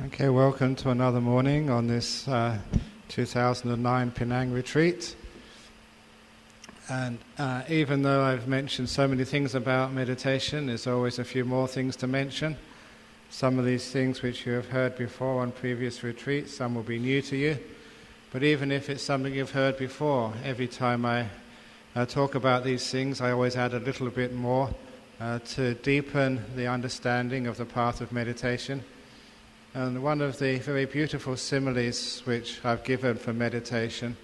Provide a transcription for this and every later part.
Okay, welcome to another morning on this 2009 Penang retreat. And even though I've mentioned so many things about meditation, there's always a few more things to mention. Some of these things which you have heard before on previous retreats, some will be new to you. But even if it's something you've heard before, every time I talk about these things, I always add a little bit more to deepen the understanding of the path of meditation. And one of the very beautiful similes which I've given for meditation,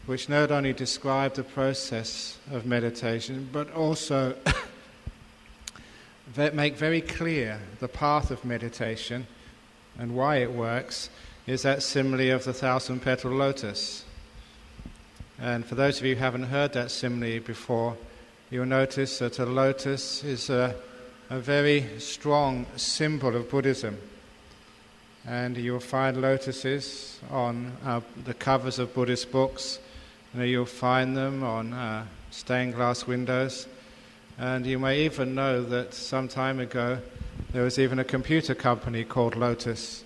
which not only describe the process of meditation, but also make very clear the path of meditation and why it works, is that simile of the 1,000-petal lotus. And for those of you who haven't heard that simile before, you'll notice that a lotus is a very strong symbol of Buddhism. And you'll find lotuses on the covers of Buddhist books. You'll find them on stained glass windows. And you may even know that some time ago there was even a computer company called Lotus.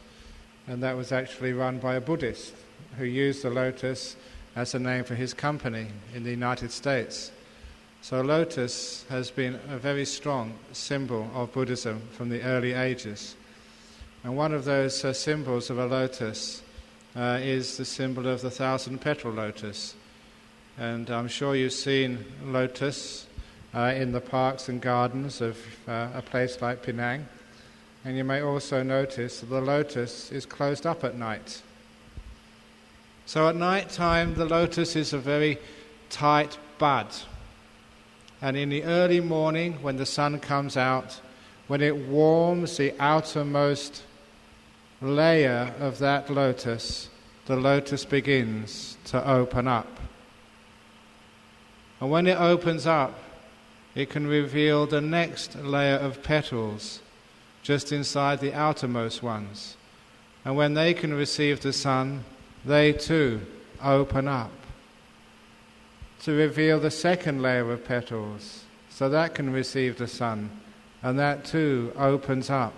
And that was actually run by a Buddhist who used the lotus as a name for his company in the United States. So lotus has been a very strong symbol of Buddhism from the early ages. And one of those symbols of a lotus is the symbol of the 1,000-petal lotus. And I'm sure you've seen lotus in the parks and gardens of a place like Penang. And you may also notice that the lotus is closed up at night. So at night time, the lotus is a very tight bud. And in the early morning, when the sun comes out, when it warms the outermost layer of that lotus, the lotus begins to open up. And when it opens up, it can reveal the next layer of petals just inside the outermost ones. And when they can receive the sun, they too open up to reveal the second layer of petals, so that can receive the sun, and that too opens up.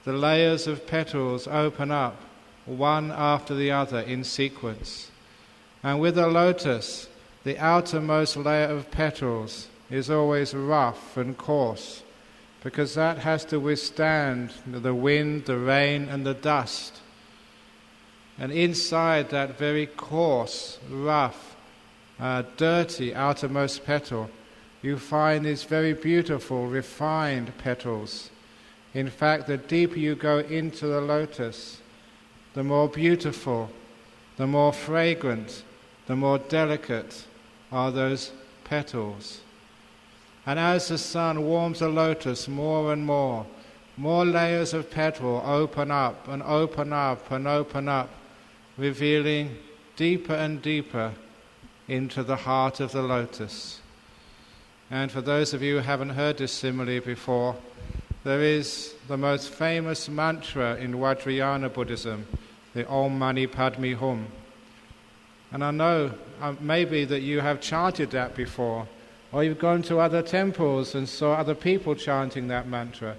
The layers of petals open up one after the other in sequence. And with a lotus, the outermost layer of petals is always rough and coarse, because that has to withstand the wind, the rain, and the dust. And inside that very coarse, rough, dirty outermost petal, you find these very beautiful, refined petals. In fact, the deeper you go into the lotus, the more beautiful, the more fragrant, the more delicate are those petals. And as the sun warms the lotus more and more layers of petal open up and open up and open up, revealing deeper and deeper into the heart of the lotus. And for those of you who haven't heard this simile before, there is the most famous mantra in Vajrayana Buddhism, the Om Mani Padme Hum. And I know maybe that you have chanted that before, or you've gone to other temples and saw other people chanting that mantra.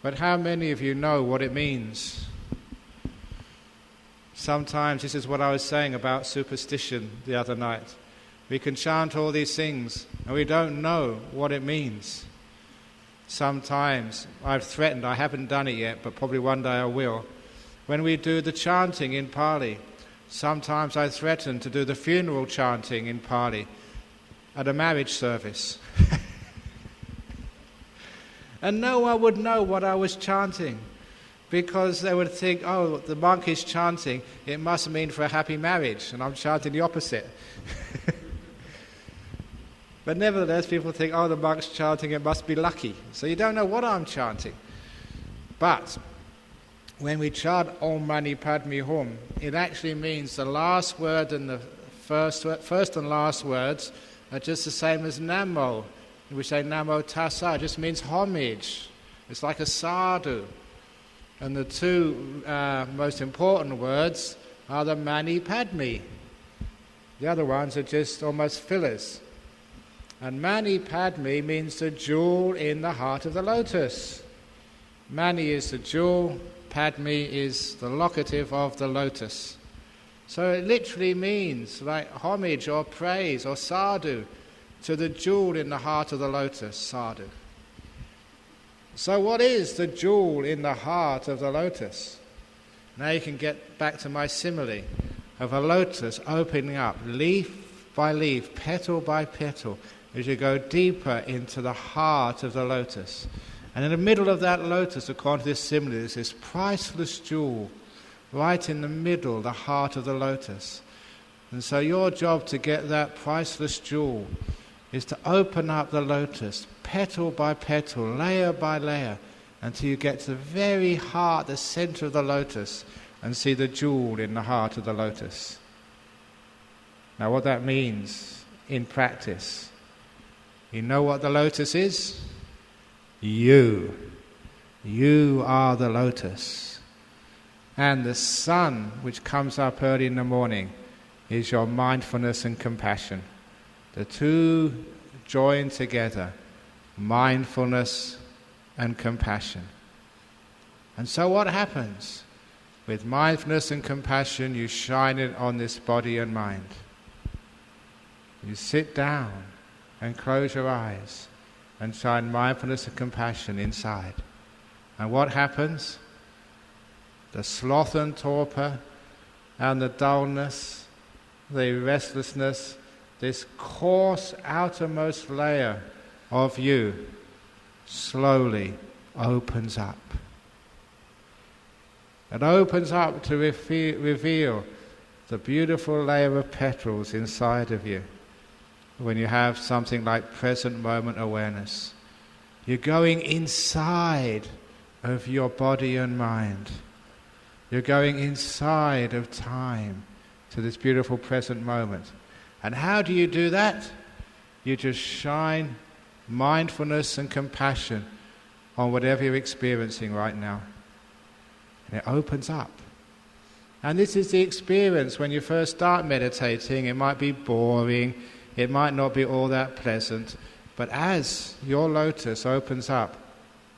But how many of you know what it means? Sometimes, this is what I was saying about superstition the other night. We can chant all these things, and we don't know what it means. Sometimes, I've threatened, I haven't done it yet, but probably one day I will. When we do the chanting in Pali, sometimes I threaten to do the funeral chanting in Pali at a marriage service. And no one would know what I was chanting, because they would think, oh, the monk is chanting, it must mean for a happy marriage, and I'm chanting the opposite. But nevertheless, people think, oh, the monk's chanting, it must be lucky. So you don't know what I'm chanting. But when we chant Om Mani Padme Hum, it actually means the last word and the first and last words are just the same as Namo. We say Namo Tassa, it just means homage. It's like a sadhu. And the two most important words are the Mani Padme. The other ones are just almost fillers. And Mani Padme means the jewel in the heart of the lotus. Mani is the jewel, Padme is the locative of the lotus. So it literally means like homage or praise or sadhu to the jewel in the heart of the lotus, sadhu. So what is the jewel in the heart of the lotus? Now you can get back to my simile of a lotus opening up leaf by leaf, petal by petal, as you go deeper into the heart of the lotus. And in the middle of that lotus, according to this simile, is this priceless jewel, right in the middle, the heart of the lotus. And so your job to get that priceless jewel is to open up the lotus, petal by petal, layer by layer, until you get to the very heart, the center of the lotus, and see the jewel in the heart of the lotus. Now what that means in practice, you know what the lotus is? You are the lotus. And the sun, which comes up early in the morning, is your mindfulness and compassion. The two join together, mindfulness and compassion. And so what happens? With mindfulness and compassion, you shine it on this body and mind. You sit down and close your eyes and shine mindfulness and compassion inside. And what happens? The sloth and torpor and the dullness, the restlessness, this coarse outermost layer of you slowly opens up. It opens up to reveal the beautiful layer of petals inside of you. When you have something like present moment awareness, you're going inside of your body and mind. You're going inside of time to this beautiful present moment. And how do you do that? You just shine mindfulness and compassion on whatever you're experiencing right now. And it opens up. And this is the experience when you first start meditating. It might be boring, it might not be all that pleasant, but as your lotus opens up,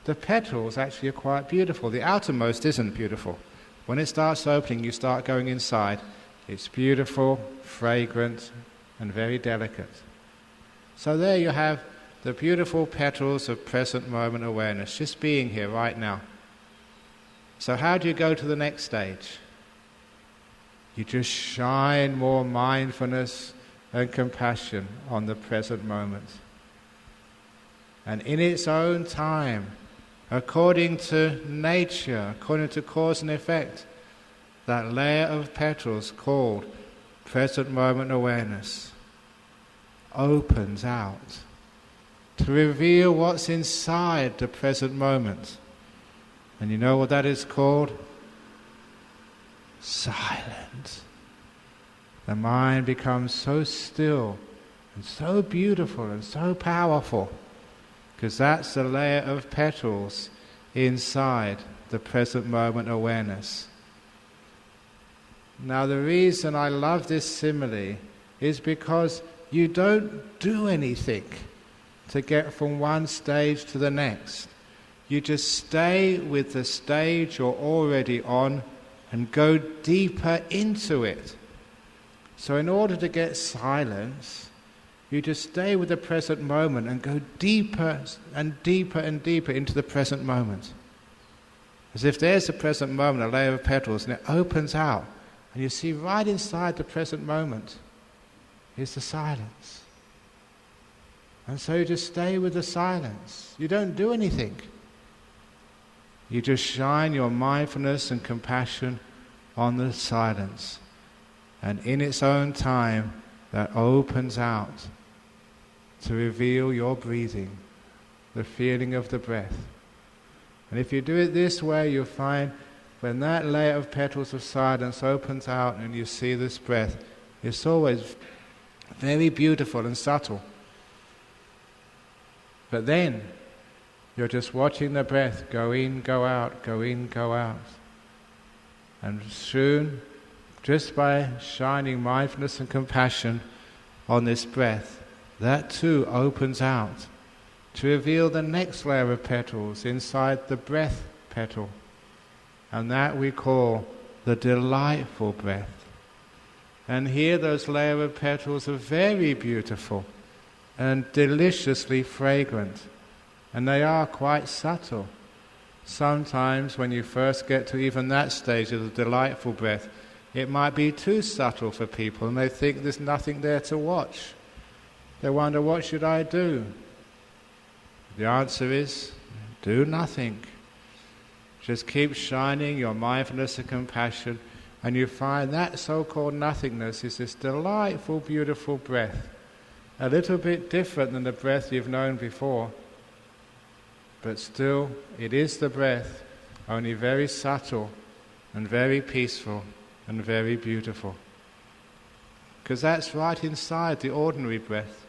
the petals actually are quite beautiful. The outermost isn't beautiful. When it starts opening, you start going inside. It's beautiful, fragrant, and very delicate. So there you have the beautiful petals of present moment awareness, just being here right now. So how do you go to the next stage? You just shine more mindfulness and compassion on the present moment. And in its own time, according to nature, according to cause and effect, that layer of petals called present moment awareness opens out to reveal what's inside the present moment. And you know what that is called? Silence. The mind becomes so still and so beautiful and so powerful, because that's the layer of petals inside the present moment awareness. Now the reason I love this simile is because you don't do anything to get from one stage to the next. You just stay with the stage you're already on and go deeper into it. So in order to get silence, you just stay with the present moment and go deeper and deeper and deeper into the present moment. As if there's the present moment, a layer of petals, and it opens out. And you see right inside the present moment is the silence. And so you just stay with the silence. You don't do anything. You just shine your mindfulness and compassion on the silence. And in its own time, that opens out to reveal your breathing, the feeling of the breath. And if you do it this way, you'll find when that layer of petals of silence opens out and you see this breath, it's always very beautiful and subtle. But then, you're just watching the breath go in, go out, go in, go out. And soon, just by shining mindfulness and compassion on this breath, that too opens out to reveal the next layer of petals inside the breath petal. And that we call the delightful breath. And here those layers of petals are very beautiful and deliciously fragrant. And they are quite subtle. Sometimes when you first get to even that stage of the delightful breath, it might be too subtle for people and they think there's nothing there to watch. They wonder, what should I do? The answer is, do nothing. Just keep shining your mindfulness and compassion, and you find that so-called nothingness is this delightful, beautiful breath. A little bit different than the breath you've known before, but still it is the breath, only very subtle and very peaceful and very beautiful. Because that's right inside the ordinary breath.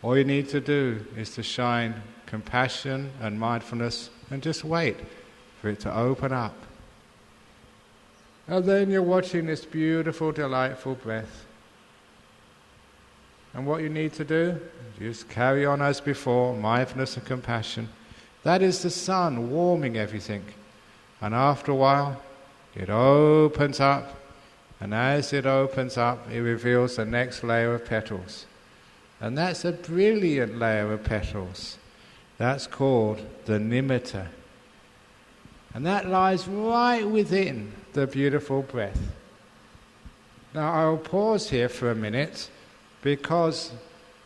All you need to do is to shine compassion and mindfulness and just wait for it to open up. And then you're watching this beautiful, delightful breath. And what you need to do, just carry on as before, mindfulness and compassion. That is the sun warming everything. And after a while, it opens up. And as it opens up, it reveals the next layer of petals. And that's a brilliant layer of petals. That's called the nimitta. And that lies right within the beautiful breath. Now I'll pause here for a minute because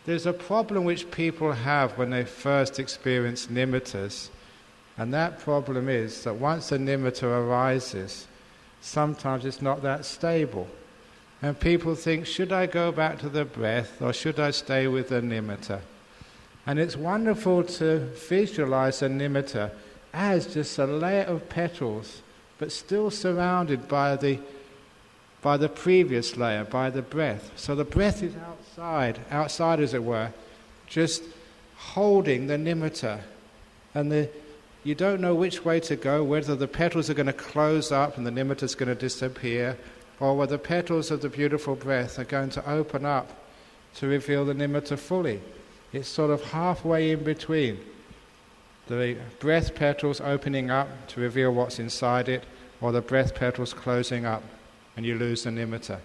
there's a problem which people have when they first experience nimittas. And that problem is that once a nimitta arises, sometimes it's not that stable. And people think, should I go back to the breath or should I stay with the nimitta? And it's wonderful to visualize a nimitta as just a layer of petals, but still surrounded by the previous layer, by the breath. So the breath is outside as it were, just holding the nimitta. And you don't know which way to go, whether the petals are going to close up and the nimitta is going to disappear, or whether the petals of the beautiful breath are going to open up to reveal the nimitta fully. It's sort of halfway in between. The breath petals opening up to reveal what's inside it, or the breath petals closing up and you lose the nimitta.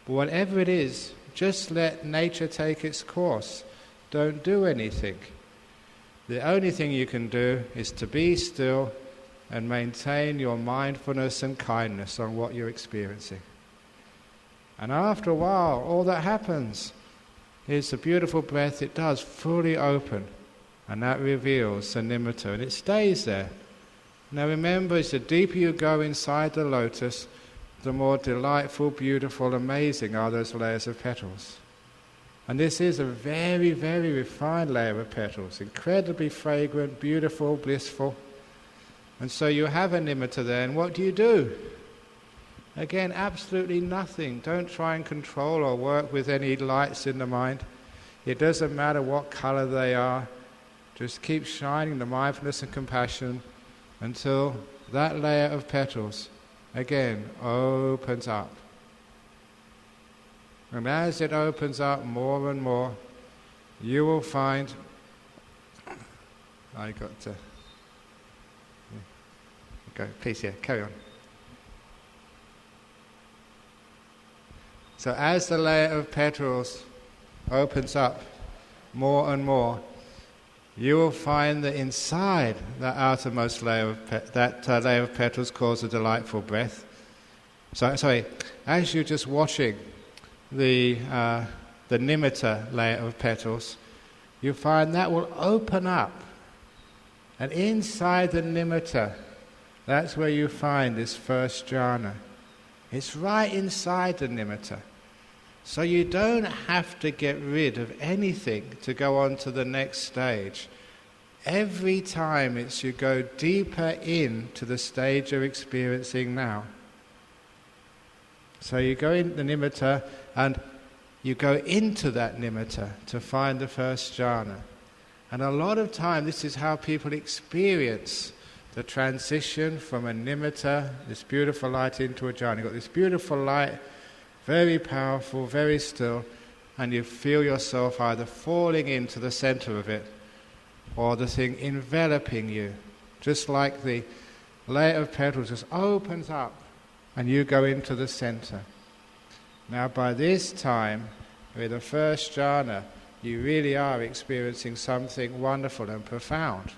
But whatever it is, just let nature take its course. Don't do anything. The only thing you can do is to be still and maintain your mindfulness and kindness on what you're experiencing. And after a while, all that happens is the beautiful breath, it does fully open, and that reveals the nimitta, and it stays there. Now remember, the deeper you go inside the lotus, the more delightful, beautiful, amazing are those layers of petals. And this is a very, very refined layer of petals, incredibly fragrant, beautiful, blissful. And so you have a nimitta there, and what do? Again, absolutely nothing. Don't try and control or work with any lights in the mind. It doesn't matter what color they are. Just keep shining the mindfulness and compassion until that layer of petals, again, opens up. And as it opens up more and more, you will find... Go, please, carry on. So as the layer of petals opens up more and more, you will find that inside that outermost layer of layer of petals calls a delightful breath. As you're just watching the nimitta layer of petals, you find that will open up, and inside the nimitta, that's where you find this first jhana. It's right inside the nimitta. So you don't have to get rid of anything to go on to the next stage. Every time it's you go deeper into the stage you're experiencing now. So you go in the nimitta and you go into that nimitta to find the first jhana. And a lot of time this is how people experience the transition from a nimitta, this beautiful light, into a jhana. You've got this beautiful light, very powerful, very still, and you feel yourself either falling into the center of it or the thing enveloping you, just like the layer of petals just opens up and you go into the center. Now by this time, with the first jhana, you really are experiencing something wonderful and profound.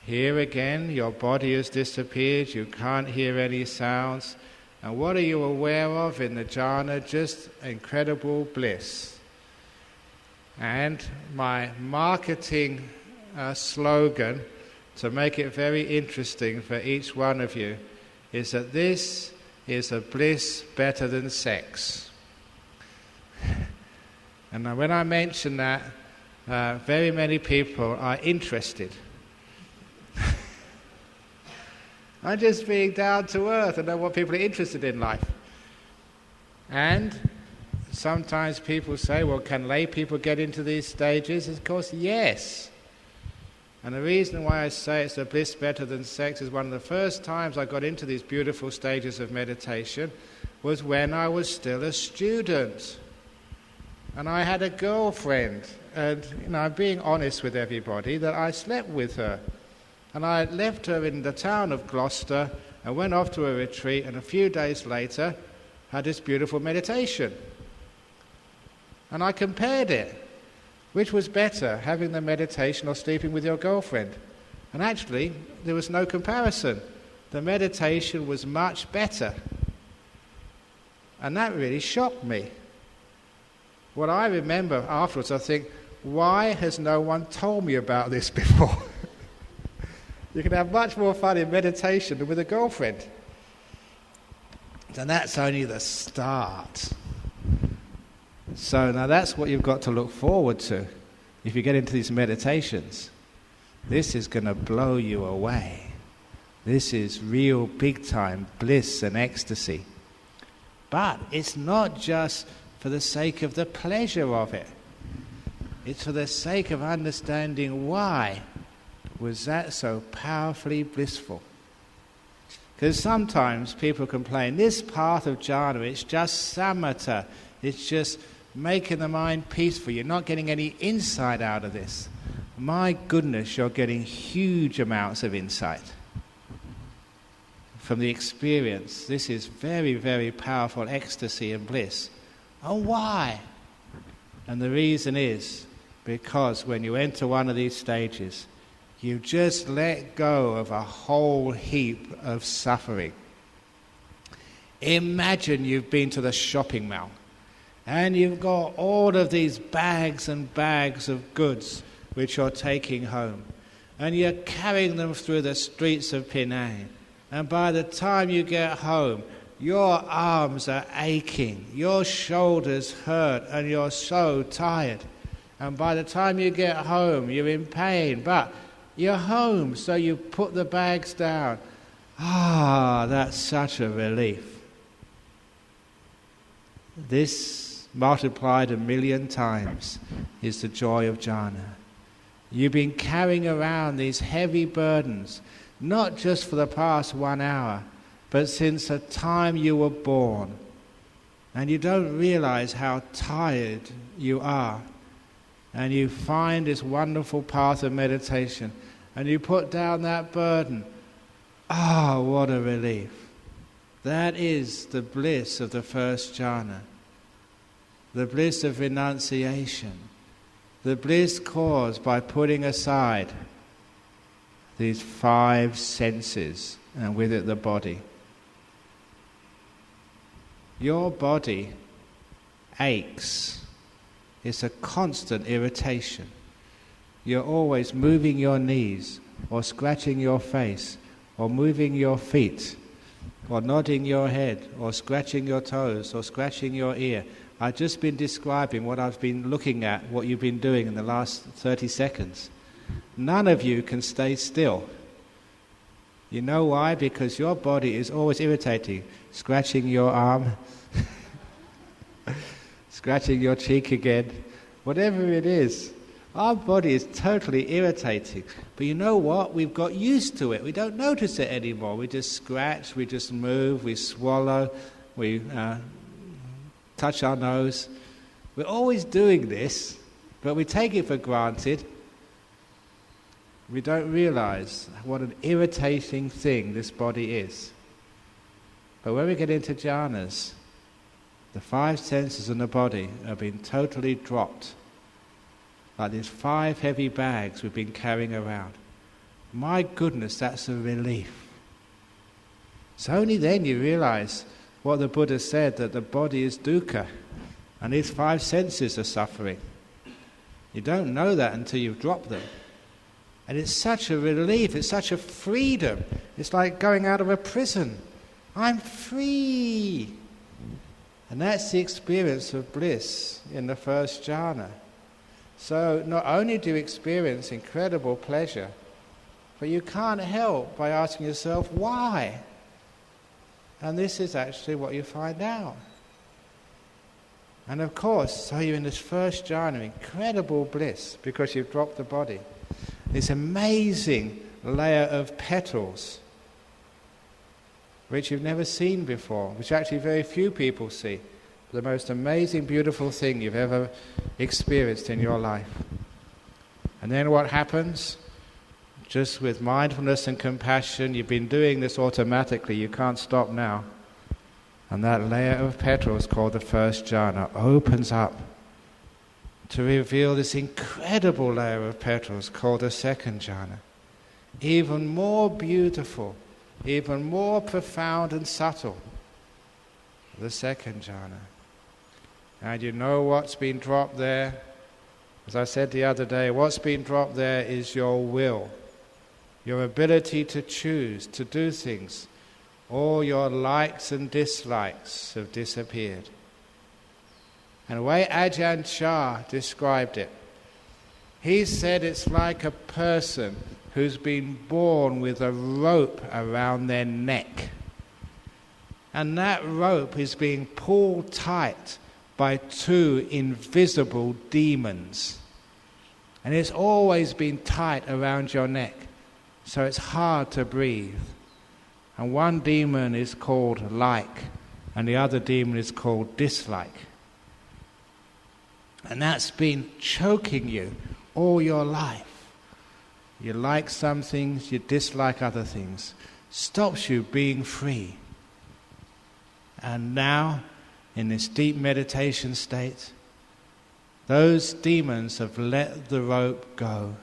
Here again, your body has disappeared, you can't hear any sounds, and what are you aware of in the jhana? Just incredible bliss. And my marketing slogan, to make it very interesting for each one of you, is that this is a bliss better than sex. And when I mention that, very many people are interested. I'm just being down to earth. I know what people are interested in life. And sometimes people say, well, can lay people get into these stages? Of course, yes. And the reason why I say it's a bliss better than sex is one of the first times I got into these beautiful stages of meditation was when I was still a student. And I had a girlfriend. And, I'm being honest with everybody that I slept with her. And I left her in the town of Gloucester and went off to a retreat, and a few days later had this beautiful meditation. And I compared it. Which was better, having the meditation or sleeping with your girlfriend? And actually, there was no comparison. The meditation was much better. And that really shocked me. What I remember afterwards, I think, why has no one told me about this before? You can have much more fun in meditation than with a girlfriend. And that's only the start. So now that's what you've got to look forward to. If you get into these meditations, this is going to blow you away. This is real big time bliss and ecstasy. But it's not just for the sake of the pleasure of it. It's for the sake of understanding why was that so powerfully blissful. Because sometimes people complain, this path of jhana, it's just samatha, it's just making the mind peaceful. You're not getting any insight out of this. My goodness, you're getting huge amounts of insight from the experience. This is very, very powerful ecstasy and bliss. And why? And the reason is because when you enter one of these stages, you just let go of a whole heap of suffering. Imagine you've been to the shopping mall and you've got all of these bags and bags of goods which you're taking home, and you're carrying them through the streets of Penang, and by the time you get home, your arms are aching, your shoulders hurt, and you're so tired. And by the time you get home, you're in pain, but you're home, so you put the bags down. That's such a relief. This, multiplied 1,000,000 times, is the joy of jhana. You've been carrying around these heavy burdens, not just for the past 1 hour, but since the time you were born. And you don't realize how tired you are. And you find this wonderful path of meditation, and you put down that burden. What a relief. That is the bliss of the first jhana. The bliss of renunciation. The bliss caused by putting aside these 5 senses, and with it the body. Your body aches. It's a constant irritation. You're always moving your knees, or scratching your face, or moving your feet, or nodding your head, or scratching your toes, or scratching your ear. I've just been describing what I've been looking at, what you've been doing in the last 30 seconds. None of you can stay still. You know why? Because your body is always irritating. Scratching your arm, scratching your cheek again, whatever it is. Our body is totally irritating. But you know what? We've got used to it. We don't notice it anymore. We just scratch, we just move, we swallow, we touch our nose. We're always doing this, but we take it for granted. We don't realize what an irritating thing this body is. But when we get into jhanas, the 5 senses in the body have been totally dropped. Like these 5 heavy bags we've been carrying around. My goodness, that's a relief. It's only then you realize what the Buddha said, that the body is dukkha, and these 5 senses are suffering. You don't know that until you've dropped them. And it's such a relief, it's such a freedom. It's like going out of a prison. I'm free. And that's the experience of bliss in the first jhana. So not only do you experience incredible pleasure, but you can't help by asking yourself, why? And this is actually what you find out. And of course, so you're in this first jhana, incredible bliss, because you've dropped the body. This amazing layer of petals, which you've never seen before, which actually very few people see. The most amazing, beautiful thing you've ever experienced in your life. And then what happens? Just with mindfulness and compassion, you've been doing this automatically, you can't stop now. And that layer of petals called the first jhana opens up to reveal this incredible layer of petals called the second jhana. Even more beautiful, even more profound and subtle. The second jhana. And you know what's been dropped there? As I said the other day, what's been dropped there is your will. Your ability to choose, to do things. All your likes and dislikes have disappeared. And the way Ajahn Chah described it, he said it's like a person who's been born with a rope around their neck. And that rope is being pulled tight by 2 invisible demons. And it's always been tight around your neck, so it's hard to breathe. And one demon is called like, and the other demon is called dislike. And that's been choking you all your life. You like some things, you dislike other things. Stops you being free. And now, in this deep meditation state, those demons have let the rope go.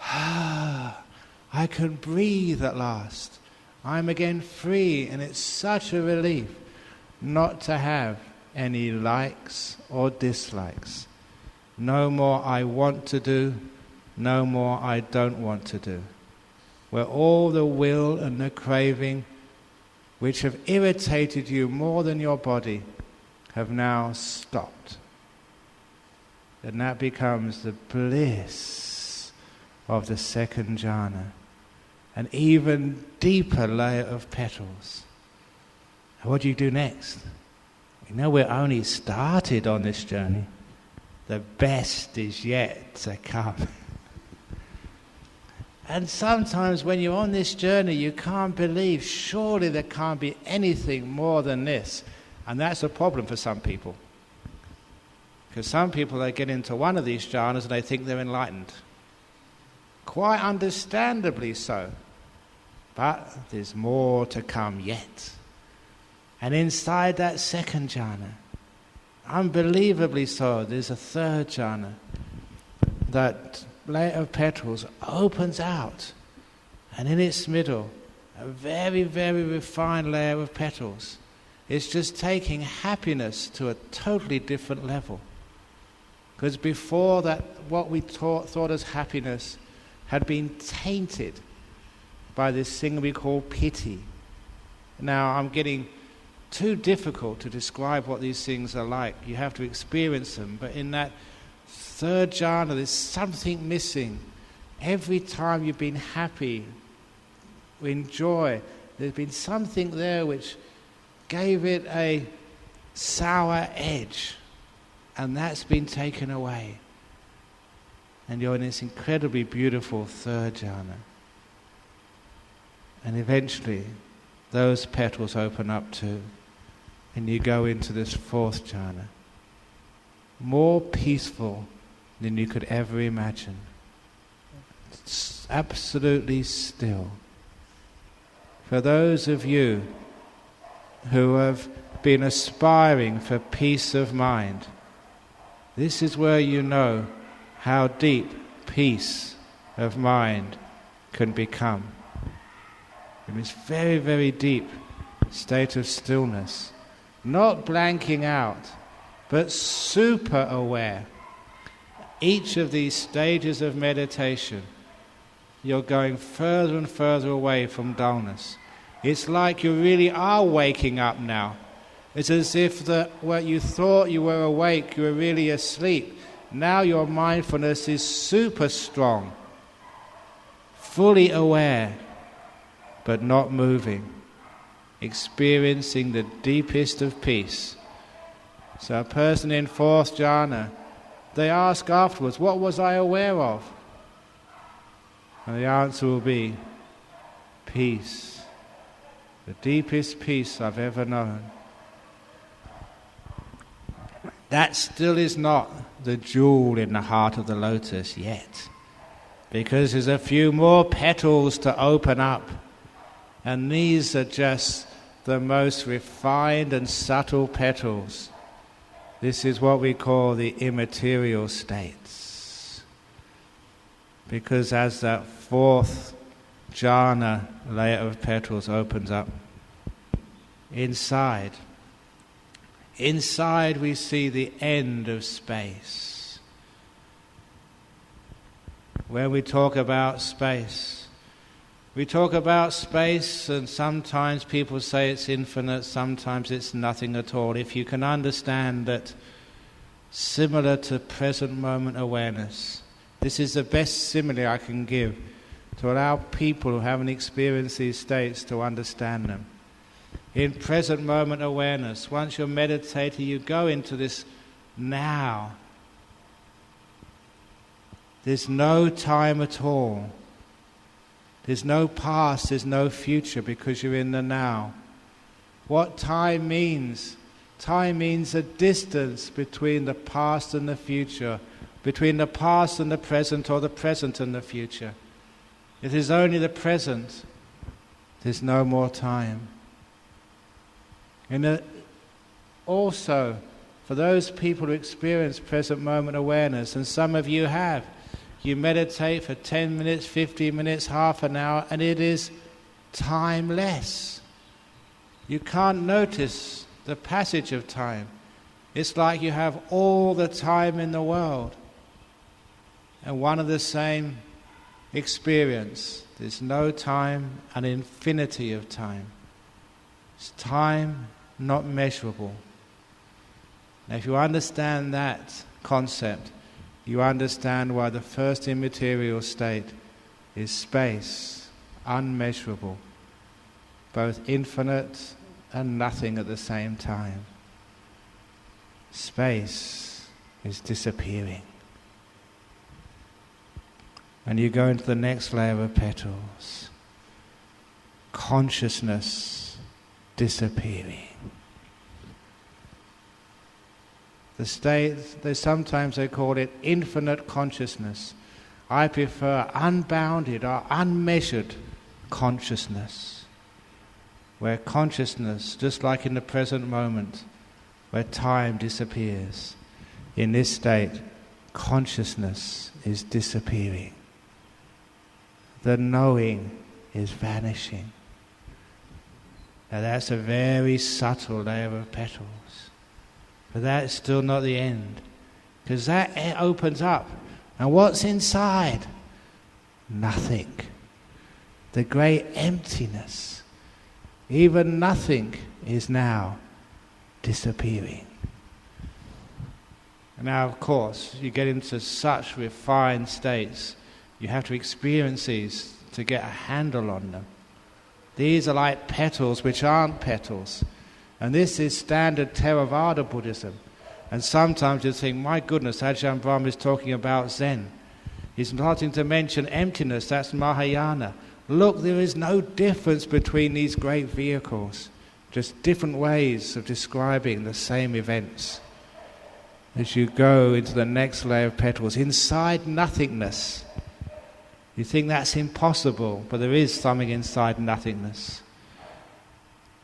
I can breathe at last. I'm again free, and it's such a relief not to have any likes or dislikes. No more I want to do, no more I don't want to do. Where all the will and the craving, which have irritated you more than your body, have now stopped. And that becomes the bliss of the second jhana, an even deeper layer of petals. And what do you do next? You know, we're only started on this journey. The best is yet to come. And sometimes when you're on this journey, you can't believe, surely there can't be anything more than this. And that's a problem for some people. Because some people, they get into one of these jhanas and they think they're enlightened. Quite understandably so. But there's more to come yet. And inside that second jhana, unbelievably so, there's a third jhana. That layer of petals opens out, and in its middle, a very, very refined layer of petals. It's just taking happiness to a totally different level. Because before that, what we thought as happiness had been tainted by this thing we call pity. Now, I'm getting too difficult to describe what these things are like. You have to experience them. But in that third jhana, there's something missing. Every time you've been happy, in joy, there's been something there which gave it a sour edge. And that's been taken away. And you're in this incredibly beautiful third jhana. And eventually, those petals open up too. And you go into this fourth jhana. More peaceful than you could ever imagine. It's absolutely still. For those of you who have been aspiring for peace of mind, this is where you know how deep peace of mind can become. In this very, very deep state of stillness, not blanking out, but super aware. Each of these stages of meditation, you're going further and further away from dullness. It's like you really are waking up now. It's as if what you thought you were awake, you were really asleep. Now your mindfulness is super strong, fully aware, but not moving, experiencing the deepest of peace. So a person in fourth jhana, they ask afterwards, what was I aware of? And the answer will be, peace, the deepest peace I've ever known. That still is not the jewel in the heart of the lotus yet, because there's a few more petals to open up, and these are just the most refined and subtle petals. This is what we call the immaterial states, because as that fourth jhana layer of petals opens up, inside we see the end of space. When we talk about space, and sometimes people say it's infinite, sometimes it's nothing at all. If you can understand that, similar to present moment awareness, this is the best simile I can give to allow people who haven't experienced these states to understand them. In present moment awareness, once you're meditating, you go into this now. There's no time at all. There's no past, there's no future, because you're in the now. What time means? Time means a distance between the past and the future, between the past and the present, or the present and the future. It is only the present. There's no more time. And also, for those people who experience present moment awareness, and some of you have, you meditate for 10 minutes, 15 minutes, half an hour, and it is timeless. You can't notice the passage of time. It's like you have all the time in the world. And one of the same experience. There's no time, an infinity of time. It's time not measurable. Now, if you understand that concept, you understand why the first immaterial state is space, unmeasurable, both infinite and nothing at the same time. Space is disappearing. And you go into the next layer of petals. Consciousness disappearing. The state, sometimes they call it infinite consciousness. I prefer unbounded or unmeasured consciousness, where consciousness, just like in the present moment, where time disappears, in this state, consciousness is disappearing. The knowing is vanishing. Now that's a very subtle layer of petals. But that's still not the end. Because that opens up. And what's inside? Nothing. The great emptiness. Even nothing is now disappearing. And now, of course, you get into such refined states, you have to experience these to get a handle on them. These are like petals which aren't petals. And this is standard Theravada Buddhism. And sometimes you think, my goodness, Ajahn Brahm is talking about Zen. He's starting to mention emptiness, that's Mahayana. Look, there is no difference between these great vehicles. Just different ways of describing the same events. As you go into the next layer of petals, inside nothingness You think that's impossible, but there is something inside nothingness.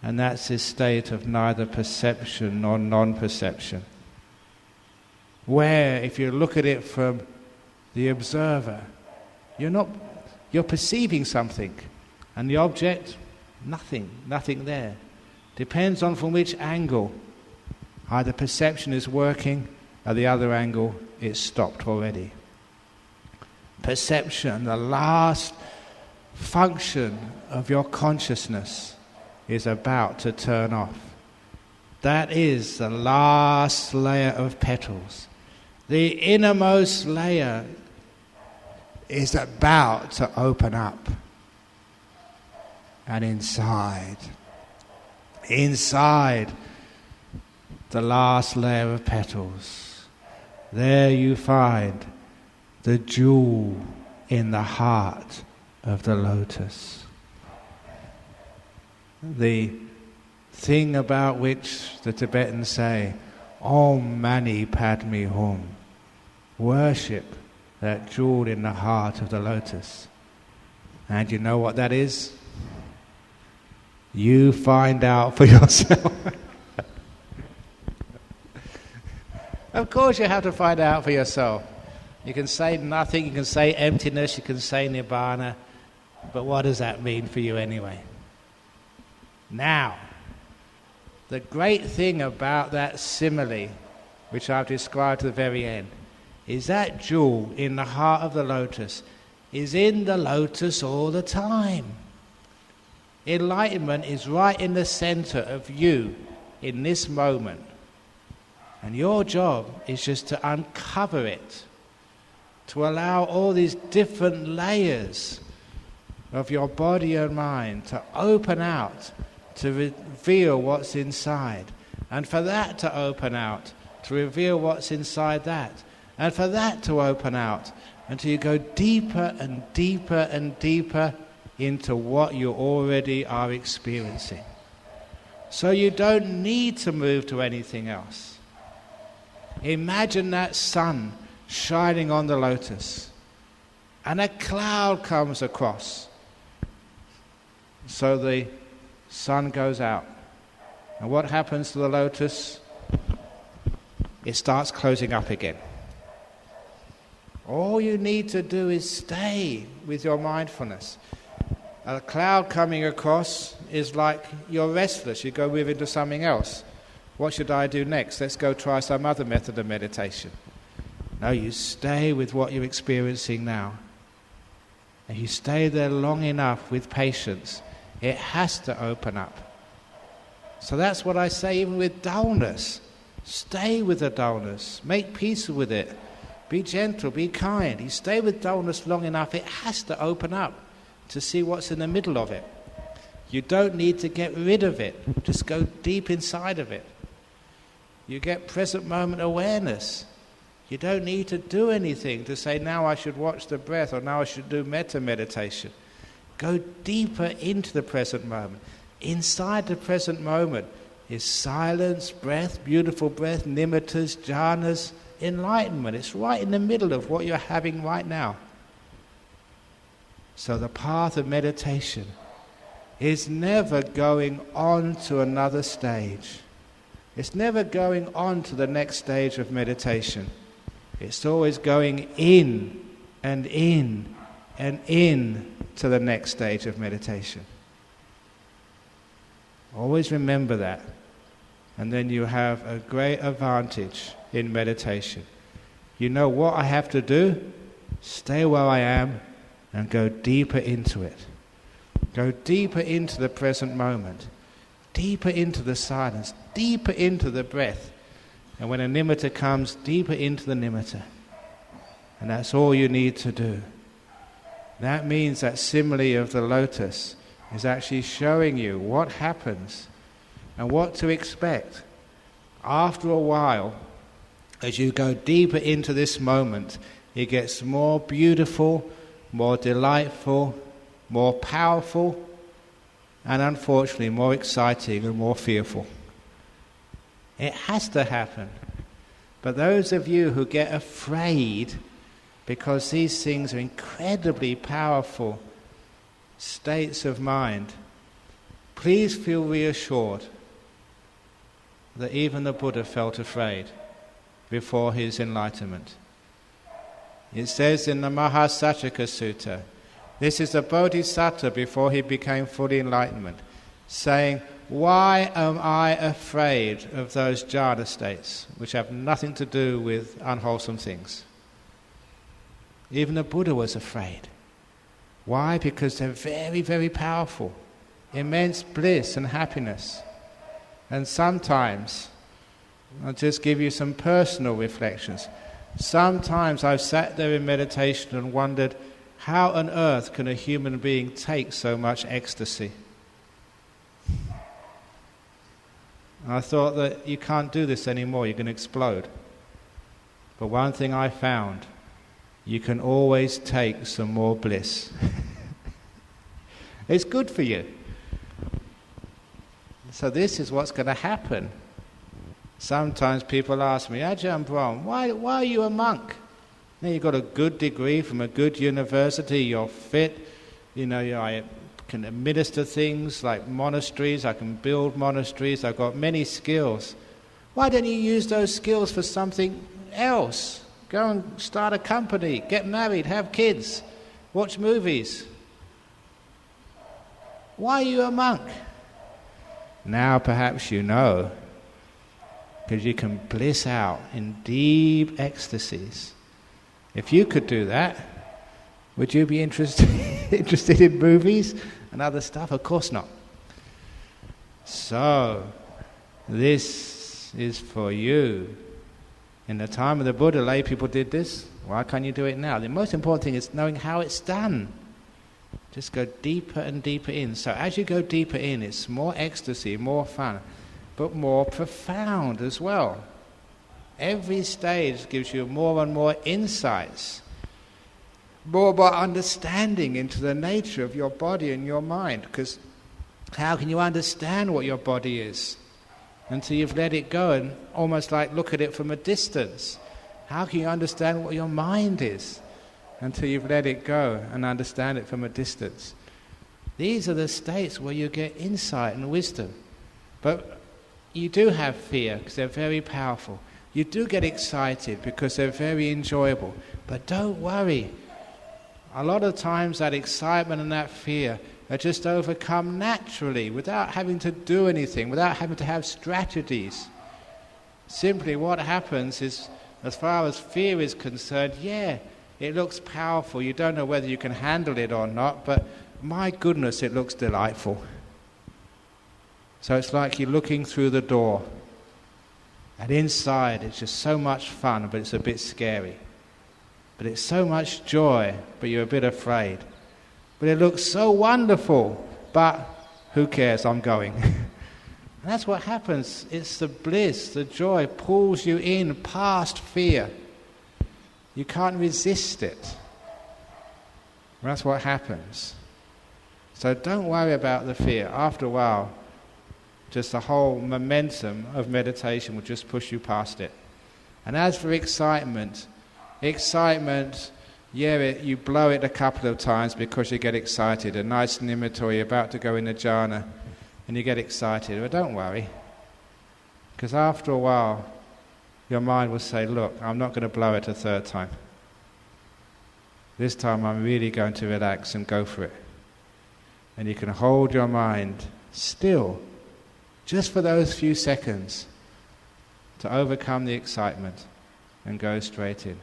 And that's this state of neither perception nor non-perception. Where, if you look at it from the observer, you're perceiving something, and the object, nothing there. Depends on from which angle. Either perception is working, or the other angle it's stopped already. Perception, the last function of your consciousness, is about to turn off. That is the last layer of petals. The innermost layer is about to open up. And inside the last layer of petals, there you find the jewel in the heart of the lotus. The thing about which the Tibetans say, Om Mani Padme Hum, worship that jewel in the heart of the lotus. And you know what that is? You find out for yourself. Of course you have to find out for yourself. You can say nothing, you can say emptiness, you can say Nibbana, but what does that mean for you anyway? Now, the great thing about that simile, which I've described to the very end, is that jewel in the heart of the lotus is in the lotus all the time. Enlightenment is right in the center of you in this moment. And your job is just to uncover it, to allow all these different layers of your body and mind to open out, to reveal what's inside. And for that to open out, to reveal what's inside that. And for that to open out, until you go deeper and deeper and deeper into what you already are experiencing. So you don't need to move to anything else. Imagine that sun shining on the lotus, and a cloud comes across. So the sun goes out. And what happens to the lotus? It starts closing up again. All you need to do is stay with your mindfulness. A cloud coming across is like you're restless. You go move into something else. What should I do next? Let's go try some other method of meditation. No, you stay with what you're experiencing now. And you stay there long enough with patience, it has to open up. So that's what I say even with dullness. Stay with the dullness. Make peace with it. Be gentle, be kind. You stay with dullness long enough, it has to open up to see what's in the middle of it. You don't need to get rid of it. Just go deep inside of it. You get present moment awareness. You don't need to do anything to say, now I should watch the breath or now I should do metta meditation. Go deeper into the present moment. Inside the present moment is silence, breath, beautiful breath, nimittas, jhanas, enlightenment. It's right in the middle of what you're having right now. So the path of meditation is never going on to another stage. It's never going on to the next stage of meditation. It's always going in and in and in to the next stage of meditation. Always remember that. And then you have a great advantage in meditation. You know what I have to do? Stay where I am and go deeper into it. Go deeper into the present moment. Deeper into the silence. Deeper into the breath. And when a nimitta comes, deeper into the nimitta. And that's all you need to do. That means that simile of the lotus is actually showing you what happens and what to expect. After a while, as you go deeper into this moment, it gets more beautiful, more delightful, more powerful, and unfortunately more exciting and more fearful. It has to happen. But those of you who get afraid because these things are incredibly powerful states of mind. Please feel reassured that even the Buddha felt afraid before his enlightenment. It says in the Mahasatchaka Sutta, this is the Bodhisattva before he became fully enlightenment, saying, why am I afraid of those jhana states which have nothing to do with unwholesome things? Even the Buddha was afraid. Why? Because they're very, very powerful. Immense bliss and happiness. And sometimes, I'll just give you some personal reflections. Sometimes I've sat there in meditation and wondered, how on earth can a human being take so much ecstasy? I thought that you can't do this anymore, you're going to explode. But one thing I found, you can always take some more bliss. It's good for you. So this is what's going to happen. Sometimes people ask me, Ajahn Brahm, why are you a monk? You've got a good degree from a good university, you're fit, I can administer things like monasteries, I can build monasteries, I've got many skills. Why don't you use those skills for something else? Go and start a company, get married, have kids, watch movies. Why are you a monk? Now perhaps you know, because you can bliss out in deep ecstasies. If you could do that, would you be interested in movies and other stuff? Of course not. So, this is for you. In the time of the Buddha, lay people did this. Why can't you do it now? The most important thing is knowing how it's done. Just go deeper and deeper in. So as you go deeper in, it's more ecstasy, more fun, but more profound as well. Every stage gives you more and more insights, more understanding into the nature of your body and your mind. Because how can you understand what your body is until you've let it go and almost like look at it from a distance? How can you understand what your mind is until you've let it go and understand it from a distance? These are the states where you get insight and wisdom. But you do have fear because they're very powerful. You do get excited because they're very enjoyable. But don't worry. A lot of times that excitement and that fear are just overcome naturally without having to do anything, without having to have strategies. Simply what happens is, as far as fear is concerned, it looks powerful. You don't know whether you can handle it or not, but my goodness, it looks delightful. So it's like you're looking through the door. And inside it's just so much fun, but it's a bit scary. But it's so much joy, but you're a bit afraid. But it looks so wonderful, but who cares, I'm going. And that's what happens. It's the bliss, the joy pulls you in past fear. You can't resist it. And that's what happens. So don't worry about the fear. After a while, just the whole momentum of meditation will just push you past it. And as for excitement, you blow it a couple of times because you get excited. A nice nimitta, or you're about to go in a jhana and you get excited. But don't worry, because after a while your mind will say, look, I'm not going to blow it a third time. This time I'm really going to relax and go for it. And you can hold your mind still, just for those few seconds, to overcome the excitement and go straight in.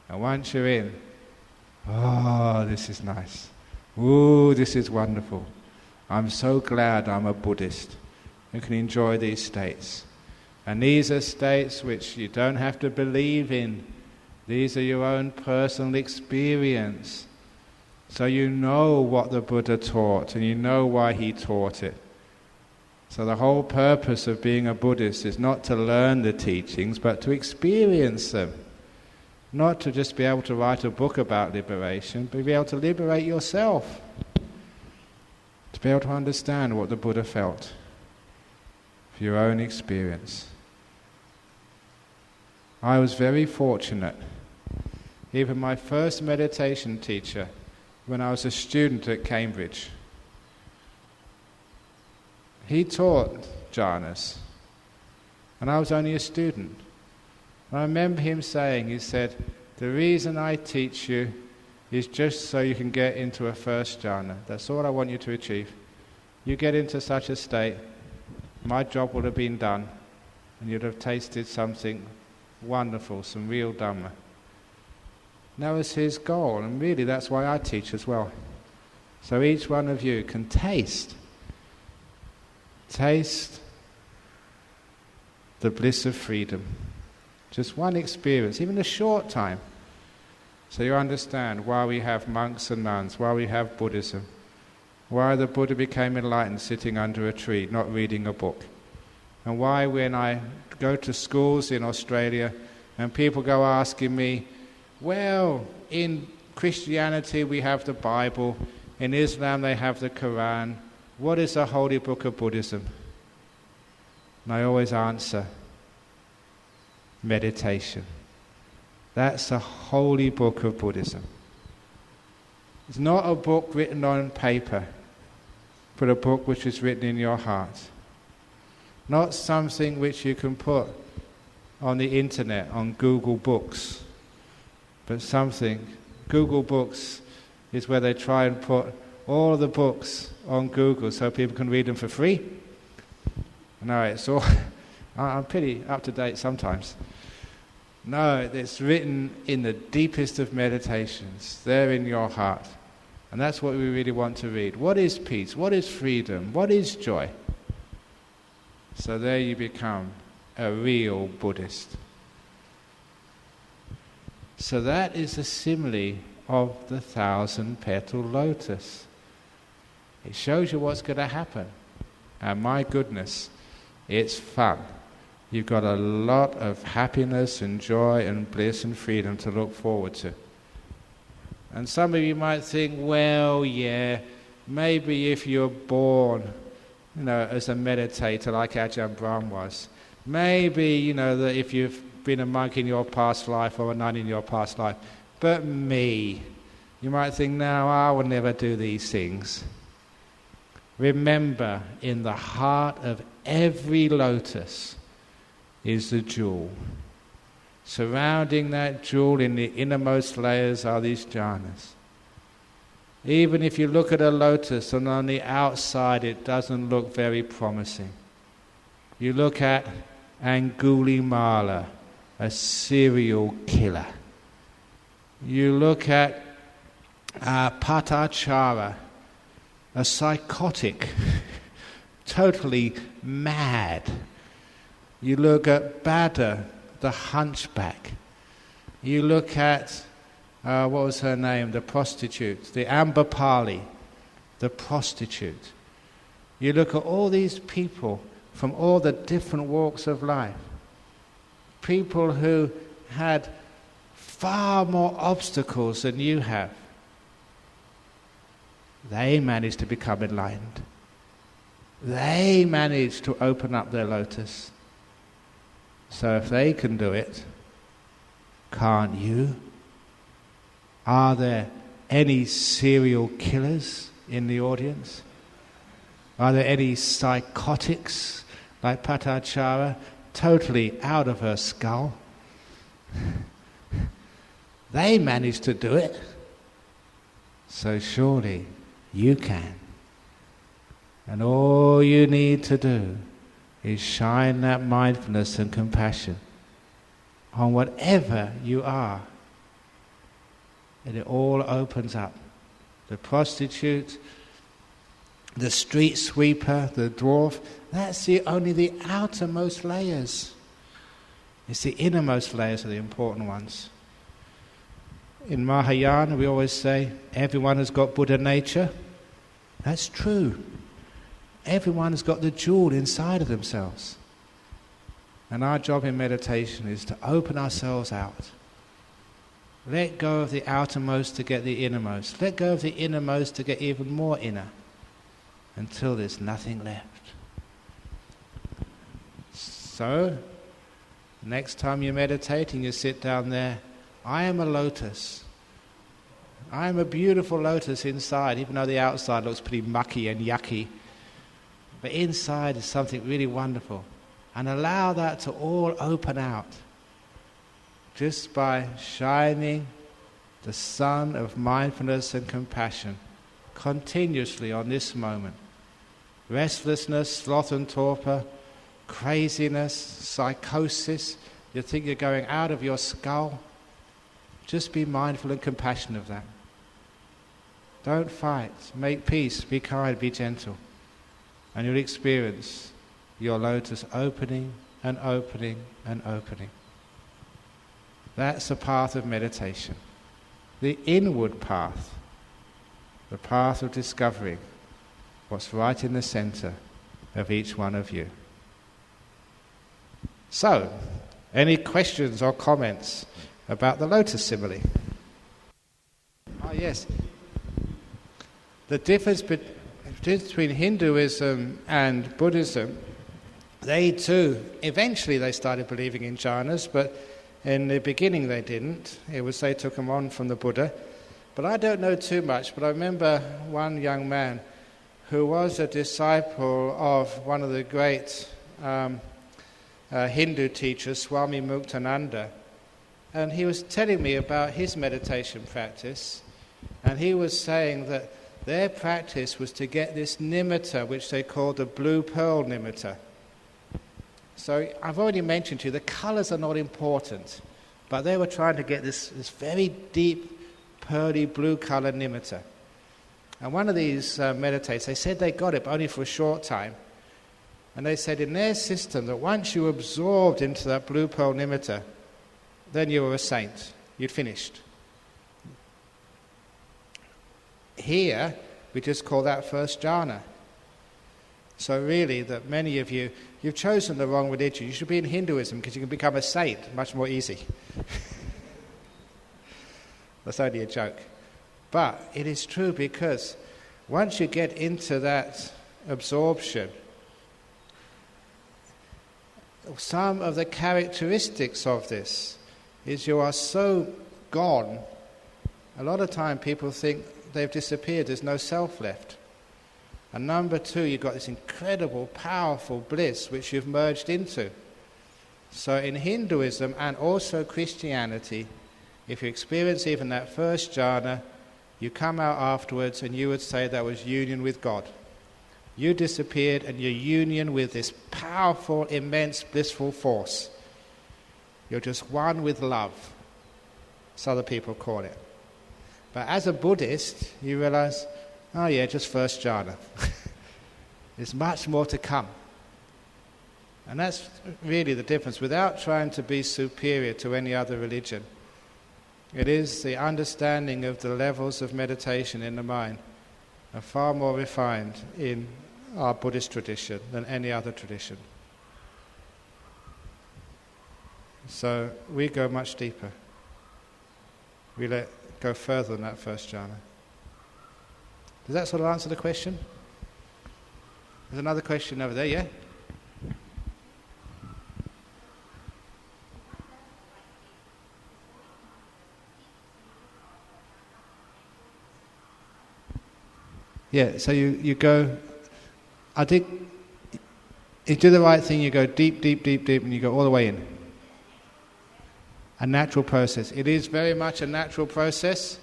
And once you're in, oh, this is nice. Ooh, this is wonderful. I'm so glad I'm a Buddhist who can enjoy these states. And these are states which you don't have to believe in. These are your own personal experience. So you know what the Buddha taught, and you know why he taught it. So the whole purpose of being a Buddhist is not to learn the teachings, but to experience them. Not to just be able to write a book about liberation, but to be able to liberate yourself. To be able to understand what the Buddha felt for your own experience. I was very fortunate Even my first meditation teacher, when I was a student at Cambridge, he taught jhanas, and I was only a student. And I remember him saying, he said, the reason I teach you is just so you can get into a first jhana. That's all I want you to achieve. You get into such a state, my job would have been done, and you'd have tasted something wonderful, some real Dhamma. And that was his goal, and really that's why I teach as well. So each one of you can taste the bliss of freedom. Just one experience, even a short time. So you understand why we have monks and nuns, why we have Buddhism, why the Buddha became enlightened sitting under a tree, not reading a book, and why when I go to schools in Australia and people go asking me, well, in Christianity we have the Bible, in Islam they have the Quran, what is the holy book of Buddhism? And I always answer, meditation. That's the holy book of Buddhism. It's not a book written on paper, but a book which is written in your heart. Not something which you can put on the internet, on Google Books, but something, Google Books is where they try and put all the books on Google so people can read them for free. No, it's all, I'm pretty up to date sometimes. No, it's written in the deepest of meditations, there in your heart. And that's what we really want to read. What is peace? What is freedom? What is joy? So there you become a real Buddhist. So that is the simile of the 1,000-petal lotus. It shows you what's going to happen. And my goodness, it's fun. You've got a lot of happiness and joy and bliss and freedom to look forward to. And some of you might think, well, yeah, maybe if you're born, as a meditator like Ajahn Brahm was, maybe, that if you've been a monk in your past life or a nun in your past life, but me, you might think, no, I will never do these things. Remember, in the heart of every lotus is the jewel. Surrounding that jewel in the innermost layers are these jhanas. Even if you look at a lotus and on the outside it doesn't look very promising. You look at Angulimala, a serial killer. You look at Patachara, a psychotic, totally mad. You look at Bada, the hunchback. You look at, what was her name, the prostitute, the Ambapali, the prostitute. You look at all these people from all the different walks of life. People who had far more obstacles than you have. They managed to become enlightened. They managed to open up their lotus. So if they can do it, can't you? Are there any serial killers in the audience? Are there any psychotics like Patachara, totally out of her skull? They managed to do it. So surely you can. And all you need to do is shine that mindfulness and compassion on whatever you are. And it all opens up. The prostitute, the street sweeper, the dwarf, that's only the outermost layers. It's the innermost layers are the important ones. In Mahayana we always say, everyone has got Buddha nature. That's true. Everyone has got the jewel inside of themselves. And our job in meditation is to open ourselves out. Let go of the outermost to get the innermost. Let go of the innermost to get even more inner. Until there's nothing left. So, next time you're meditating, you sit down there, I am a lotus. I am a beautiful lotus inside, even though the outside looks pretty mucky and yucky. But inside is something really wonderful. And allow that to all open out just by shining the sun of mindfulness and compassion continuously on this moment. Restlessness, sloth and torpor, craziness, psychosis, you think you're going out of your skull. Just be mindful and compassionate of that. Don't fight, make peace, be kind, be gentle. And you'll experience your lotus opening and opening and opening. That's the path of meditation. The inward path, the path of discovering what's right in the center of each one of you. So, any questions or comments about the lotus simile? Oh yes. The difference between Hinduism and Buddhism, they too, eventually they started believing in jhanas, but in the beginning they didn't. It was they took them on from the Buddha. But I don't know too much, but I remember one young man who was a disciple of one of the great Hindu teachers, Swami Muktananda, and he was telling me about his meditation practice, and he was saying that their practice was to get this nimitta, which they called the blue pearl nimitta. So I've already mentioned to you, the colours are not important, but they were trying to get this very deep, pearly blue colour nimitta. And one of these meditators, they said they got it, but only for a short time. And they said in their system that once you absorbed into that blue pearl nimitta, then you were a saint. You'd finished. Here, we just call that first jhana. So really, that many of you, you've chosen the wrong religion. You should be in Hinduism because you can become a saint much more easy. That's only a joke. But it is true because once you get into that absorption, some of the characteristics of this is you are so gone. A lot of time people think they've disappeared, there's no self left. And number two, you've got this incredible, powerful bliss which you've merged into. So in Hinduism and also Christianity, if you experience even that first jhana, you come out afterwards and you would say that was union with God. You disappeared and your union with this powerful, immense, blissful force. You're just one with love, as other people call it. But as a Buddhist, you realize, oh yeah, just first jhana. There's much more to come. And that's really the difference. Without trying to be superior to any other religion, it is the understanding of the levels of meditation in the mind are far more refined in our Buddhist tradition than any other tradition. So we go much deeper. We go further than that first jhana. Does that sort of answer the question? There's another question over there, yeah? Yeah, so you go, I think, you do the right thing, you go deep, deep, deep, deep, and you go all the way in. A natural process. It is very much a natural process,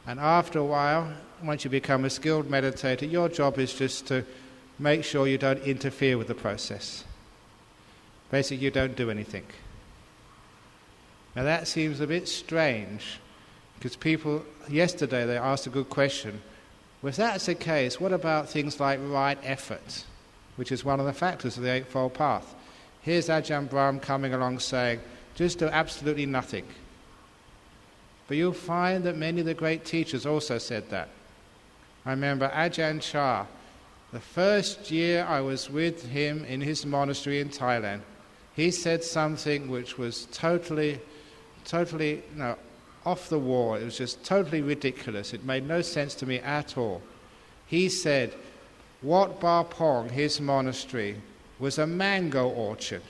and after a while, once you become a skilled meditator, your job is just to make sure you don't interfere with the process. Basically, you don't do anything. Now that seems a bit strange, because people, yesterday they asked a good question. Well, if that's the case, what about things like right effort, which is one of the factors of the Eightfold Path? Here's Ajahn Brahm coming along saying, just do absolutely nothing. But you'll find that many of the great teachers also said that. I remember Ajahn Chah, the first year I was with him in his monastery in Thailand, he said something which was totally, off the wall. It was just totally ridiculous. It made no sense to me at all. He said, Wat Ba Pong, his monastery, was a mango orchard.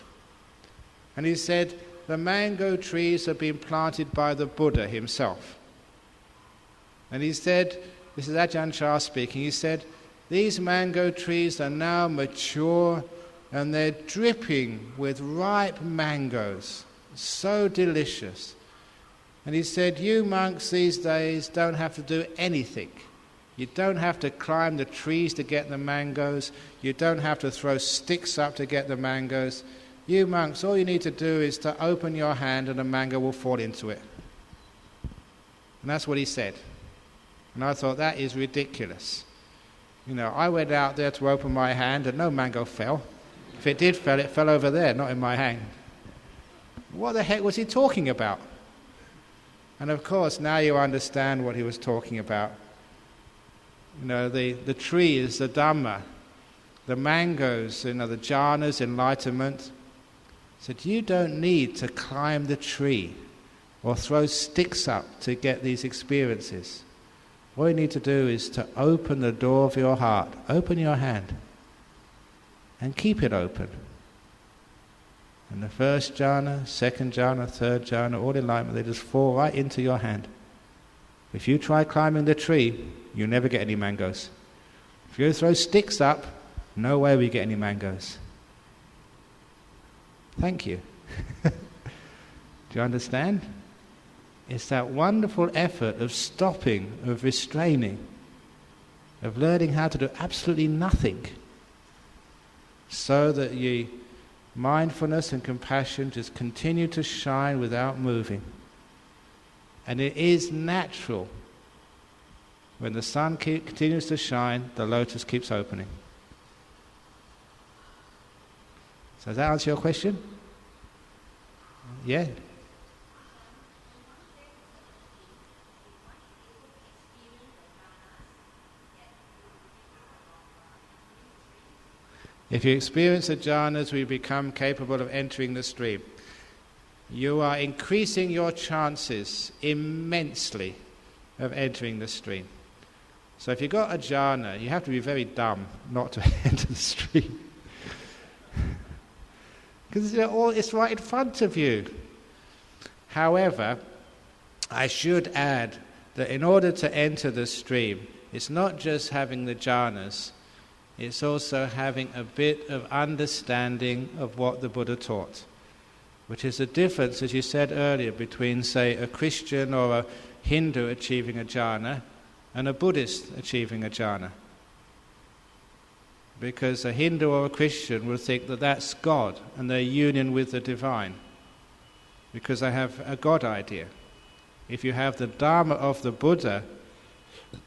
And he said, the mango trees have been planted by the Buddha himself. And he said, this is Ajahn Chah speaking, he said, these mango trees are now mature and they're dripping with ripe mangoes, so delicious. And he said, you monks these days don't have to do anything. You don't have to climb the trees to get the mangoes. You don't have to throw sticks up to get the mangoes. You monks, all you need to do is to open your hand and a mango will fall into it. And that's what he said. And I thought, that is ridiculous. I went out there to open my hand and no mango fell. If it did fall, it fell over there, not in my hand. What the heck was he talking about? And of course, now you understand what he was talking about. The tree is the Dhamma. The mangoes, the jhanas, enlightenment. Said, you don't need to climb the tree or throw sticks up to get these experiences. What you need to do is to open the door of your heart, open your hand, and keep it open. And the first jhana, second jhana, third jhana, all enlightenment, they just fall right into your hand. If you try climbing the tree, you'll never get any mangoes. If you throw sticks up, no way will you get any mangoes. Thank you. Do you understand? It's that wonderful effort of stopping, of restraining, of learning how to do absolutely nothing, so that your mindfulness and compassion just continue to shine without moving. And it is natural. When the sun continues to shine, the lotus keeps opening. So does that answer your question? Yeah. If you experience the jhanas, we become capable of entering the stream. You are increasing your chances immensely of entering the stream. So if you've got a jhana, you have to be very dumb not to enter the stream. Because it's right in front of you. However, I should add that in order to enter the stream, it's not just having the jhanas, it's also having a bit of understanding of what the Buddha taught, which is the difference, as you said earlier, between, say, a Christian or a Hindu achieving a jhana and a Buddhist achieving a jhana. Because a Hindu or a Christian will think that that's God and their union with the divine, because they have a God idea. If you have the Dharma of the Buddha,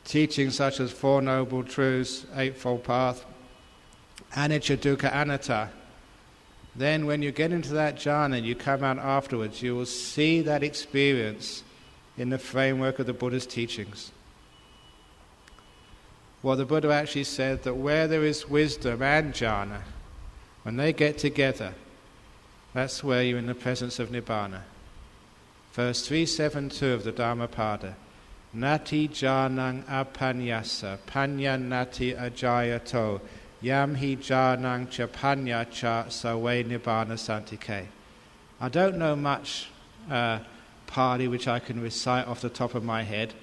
teachings such as Four Noble Truths, Eightfold Path, Anicca, Dukkha, Anatta, then when you get into that jhana and you come out afterwards, you will see that experience in the framework of the Buddha's teachings. Well, the Buddha actually said that where there is wisdom and jhana, when they get together, that's where you're in the presence of Nibbana. Verse 372 of the Dhammapada. Nati jhanang apanyasa, panya nati ajayato, yam hi jhanang cha panya cha sawe nibbana santike. I don't know much Pali which I can recite off the top of my head,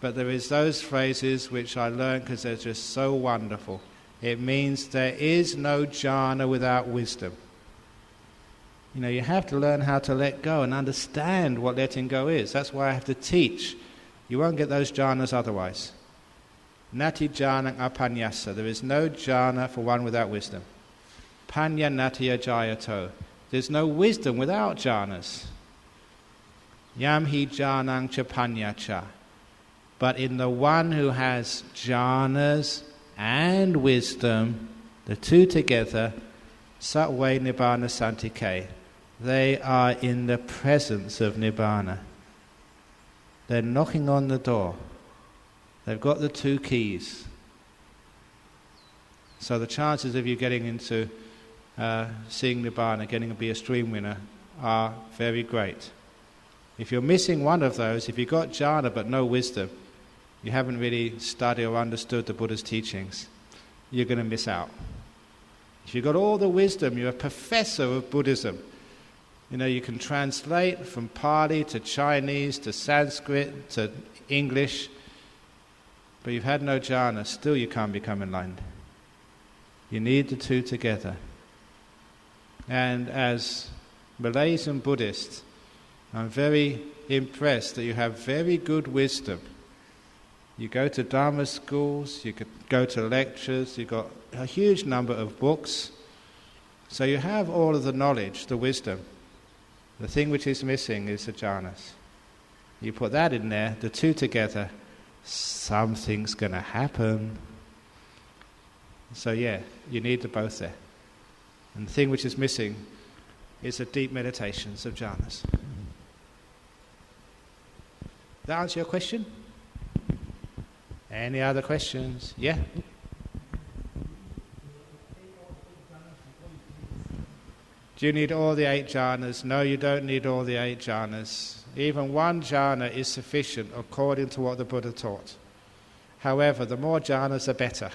but there is those phrases which I learned because they're just so wonderful. It means there is no jhana without wisdom. You have to learn how to let go and understand what letting go is. That's why I have to teach. You won't get those jhanas otherwise. Nati jhanang apanyasa. There is no jhana for one without wisdom. Panya nati ajayato. There's no wisdom without jhanas. Yam hi jhanang cha panya cha. But in the one who has jhanas and wisdom, the two together, satwe nibbana santike, they are in the presence of nibbana. They're knocking on the door. They've got the two keys. So the chances of you getting into seeing nibbana, getting to be a stream winner, are very great. If you're missing one of those, if you've got jhana but no wisdom, you haven't really studied or understood the Buddha's teachings, you're going to miss out. If you've got all the wisdom, you're a professor of Buddhism, You can translate from Pali to Chinese to Sanskrit to English, but you've had no jhana, still you can't become enlightened. You need the two together. And as Malaysian Buddhist, I'm very impressed that you have very good wisdom. You go to Dharma schools, you could go to lectures, you've got a huge number of books. So you have all of the knowledge, the wisdom. The thing which is missing is the jhanas. You put that in there, the two together, something's going to happen. So yeah, you need the both there. And the thing which is missing is the deep meditations of jhanas. That answer your question? Any other questions? Yeah? Do you need all the 8 jhanas? No, you don't need all the 8 jhanas. Even one jhana is sufficient according to what the Buddha taught. However, the more jhanas, the better.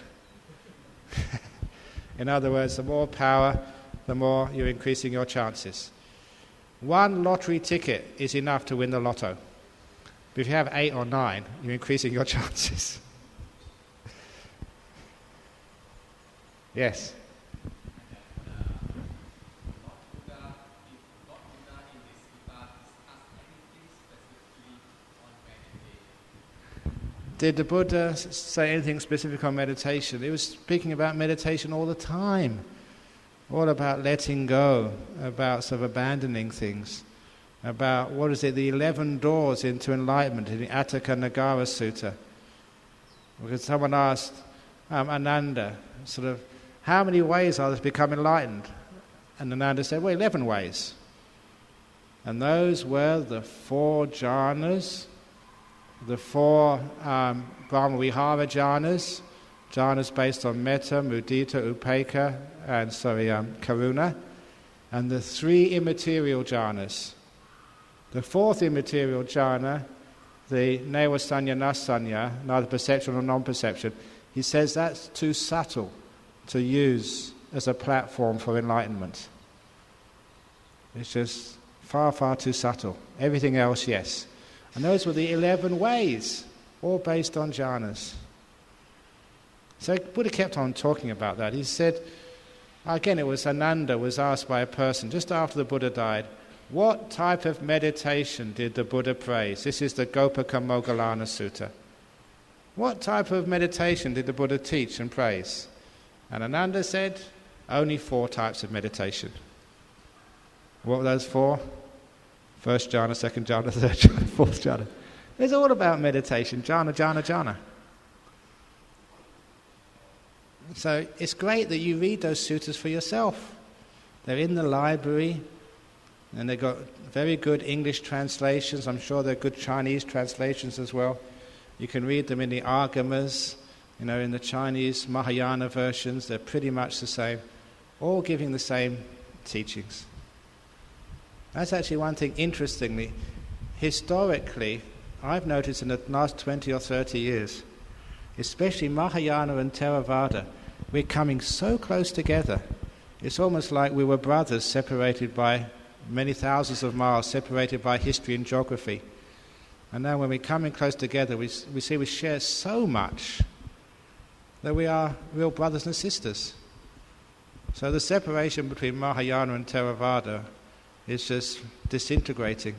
In other words, the more power, the more you're increasing your chances. One lottery ticket is enough to win the lotto. But if you have 8 or 9, you're increasing your chances. Yes? Did the Buddha say anything specific on meditation? He was speaking about meditation all the time. All about letting go, about sort of abandoning things, about, the 11 doors into enlightenment in the Attaka Nagara Sutta. Because someone asked Ananda, how many ways are there to become enlightened? And Ananda said, 11 ways. And those were the 4 jhanas, the 4 Brahma-vihara jhanas based on metta, mudita, upekkha, and karuna, and the 3 immaterial jhanas. The 4th immaterial jhana, the neva sanya nasanya, neither perception nor non-perception, he says that's too subtle to use as a platform for enlightenment. It's just far, far too subtle. Everything else, yes. And those were the 11 ways, all based on jhanas. So Buddha kept on talking about that. He said, again, it was Ananda was asked by a person just after the Buddha died, what type of meditation did the Buddha praise? This is the Gopaka Moggallana Sutta. What type of meditation did the Buddha teach and praise? And Ananda said, only 4 types of meditation. What were those 4? First jhana, second jhana, third jhana, fourth jhana. It's all about meditation, jhana, jhana, jhana. So it's great that you read those suttas for yourself. They're in the library, and they've got very good English translations. I'm sure they're good Chinese translations as well. You can read them in the Agamas, in the Chinese Mahayana versions. They're pretty much the same, all giving the same teachings. That's actually one thing, interestingly. Historically, I've noticed in the last 20 or 30 years, especially Mahayana and Theravada, we're coming so close together. It's almost like we were brothers separated by many thousands of miles, separated by history and geography. And now when we're coming close together, we see we share so much that we are real brothers and sisters. So the separation between Mahayana and Theravada is just disintegrating,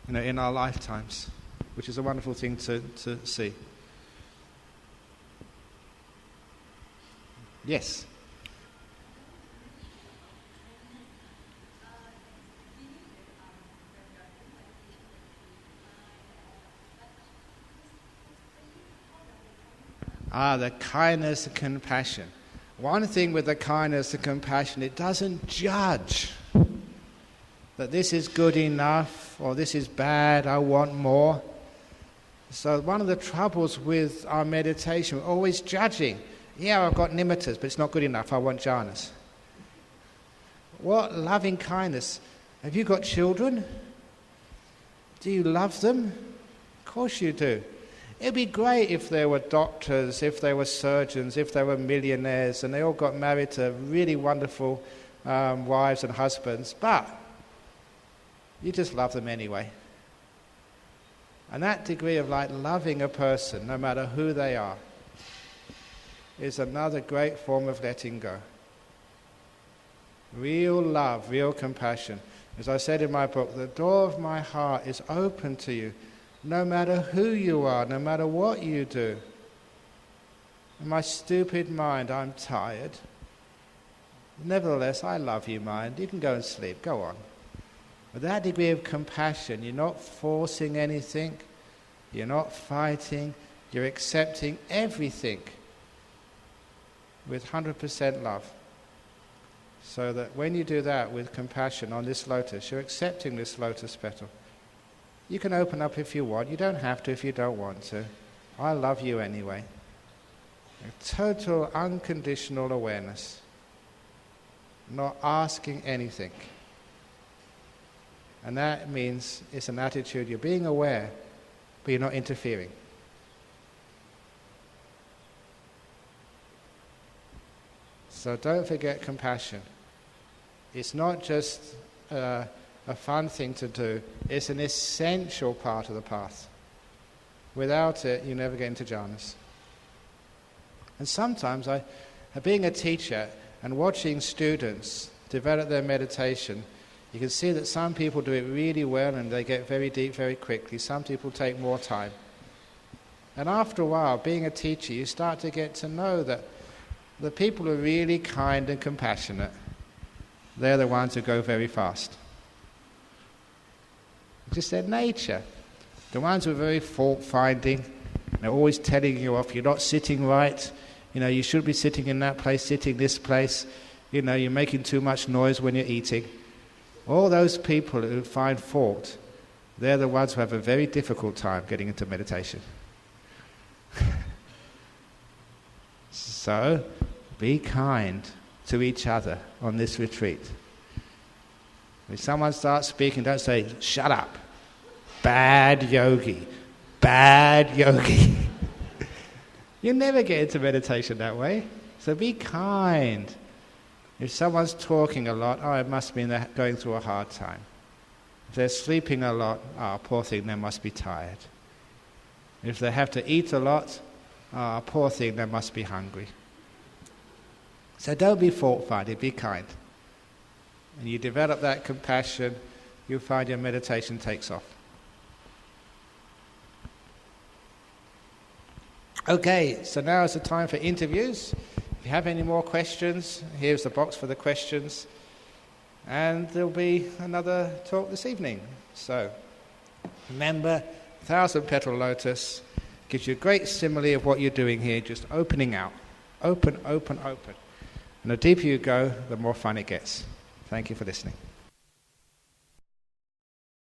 in our lifetimes, which is a wonderful thing to see. Yes? The kindness and compassion. One thing with the kindness and compassion, it doesn't judge that this is good enough or this is bad, I want more. So one of the troubles with our meditation, we're always judging. Yeah, I've got nimittas, but it's not good enough, I want jhanas. What loving kindness. Have you got children? Do you love them? Of course you do. It'd be great if there were doctors, if there were surgeons, if there were millionaires, and they all got married to really wonderful wives and husbands. But you just love them anyway. And that degree of loving a person, no matter who they are, is another great form of letting go. Real love, real compassion. As I said in my book, the door of my heart is open to you, no matter who you are, no matter what you do. In my stupid mind, I'm tired. Nevertheless, I love you, mind. You can go and sleep. Go on. With that degree of compassion, you're not forcing anything. You're not fighting. You're accepting everything with 100% love. So that when you do that with compassion on this lotus, you're accepting this lotus petal. You can open up if you want. You don't have to if you don't want to. I love you anyway. A total unconditional awareness. Not asking anything. And that means it's an attitude, you're being aware, but you're not interfering. So don't forget compassion. It's not just a fun thing to do, it's an essential part of the path. Without it, you never get into jhanas. And sometimes, being a teacher and watching students develop their meditation, you can see that some people do it really well and they get very deep very quickly. Some people take more time. And after a while, being a teacher, you start to get to know that the people who are really kind and compassionate, they're the ones who go very fast. It's just their nature. The ones who are very fault-finding, they're always telling you off, you're not sitting right, you should be sitting in that place, sitting this place, you're making too much noise when you're eating. All those people who find fault, they're the ones who have a very difficult time getting into meditation. So, be kind to each other on this retreat. If someone starts speaking, don't say, shut up, bad yogi, bad yogi. You never get into meditation that way. So be kind. If someone's talking a lot, it must mean they're going through a hard time. If they're sleeping a lot, poor thing, they must be tired. If they have to eat a lot, poor thing, they must be hungry. So don't be fault-finding, be kind. And you develop that compassion, you'll find your meditation takes off. Okay, so now is the time for interviews. If you have any more questions, here's the box for the questions. And there'll be another talk this evening. So, remember, 1,000-petal lotus gives you a great simile of what you're doing here, just opening out. Open, open, open. And the deeper you go, the more fun it gets. Thank you for listening.